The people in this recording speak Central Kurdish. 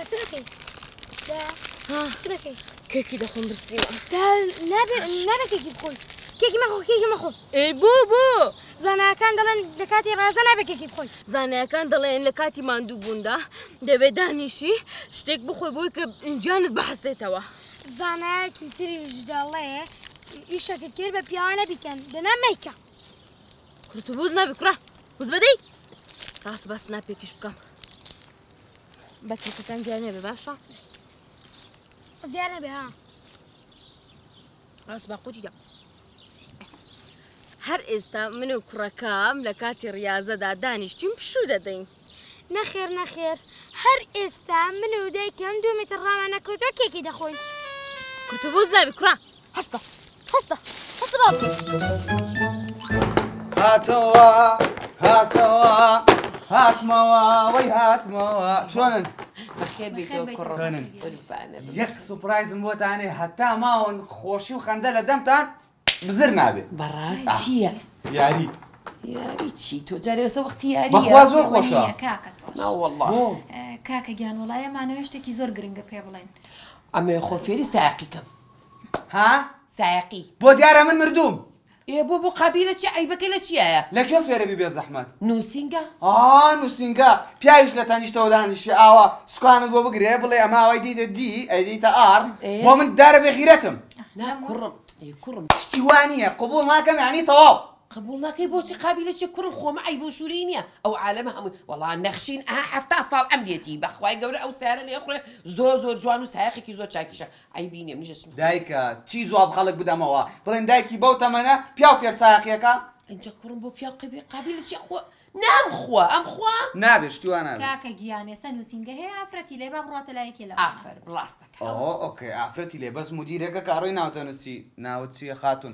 سنكي ها سنكي كيكي دخون برسيمة نابي كيكي بخوي كيكي مخو اي بو زانا كان دلن لكاتي رازا نابي كيكي بخوي زانا كان دلن لكاتي ماندو بوندا دبي دانيشي شتيك بخوي بويك انجانت بحسيتوا زانا كيتري جدالي إيشا كتير ببيانا بيكن دنا ميكا كنت بوزنا بكرة بوز بدي راس بس نابيكش بكم بكي تتنجاني بباشا زيادة بها راس باقوتي جا هر استا منو كركام لكاتي رياضة دا دانش تيم بشو دادين نخير هر استا منو داي كم 2 متر راما نكوتو كيكي دخوي كنت بوزنا بكرة حستا بابا هات موا وي هات موا شلونن؟ بخير بيتو كرم يك سبرايز موت اني حتى ما خوشي وخندله دمتان بزر نابي براس چیه؟ یاری چی تو جاری واسه وقتی یاری بخوا زۆر خۆشە کاکە تۆش نا والله کاکە گیان وڵایەمانەوە شتێکی زۆر گرنگە پێ بڵێن ئەمێ خۆ فێری سایقیکەم ها سایقی بۆ دیارە من مردوم ئێ بۆ قابیلە چی عیبەکەی لە چیایە لەکوێ فێرەبی بێ زەحمەت نووسینگە نووسینگە پیاویش لە تەنیشتەوە دانیشی ئاوا سوکانت بۆ بگرێ بڵێ ئەمە ئەوەی دیتە دی ئەیدیتە ئار بۆ من دارە بێ خیرەتم نا کوڕم شتی وانییە قبول ناکەم یعنی تەواو قبول ناکەی بۆچی قابیلە چی کوڕم خۆمە عیب و شووری نییە ئەو عالەمە هەمووی وەڵا نەخشین هەفتا ساڵ ئەم دێتی بەخوای گەورە ئەو سیارە لێ خوێ زۆر جوان و سایقێکی زۆر چاکیشە عیبی نییە منیشم دایکە چی جواب خەڵک بدەمەوە بڵێن دایکی بەو تەمەنە پیا و فێر سایقیەکە ئەنجە کوڕم بۆ پیا قابیلە چی خۆ نامخوا ئەمخوا نابێ شتیوان نابێ کاکە گیانێ سە نووسینگە هەیە ئافرەتی لێ با بڕاتە لایەکی لەوە ئافەر ڕاستەکە ئۆکێ ئافرەتی لێ بەس مدیرەکە کاڕۆی ناوتەنووسی ناوت چیە خاتون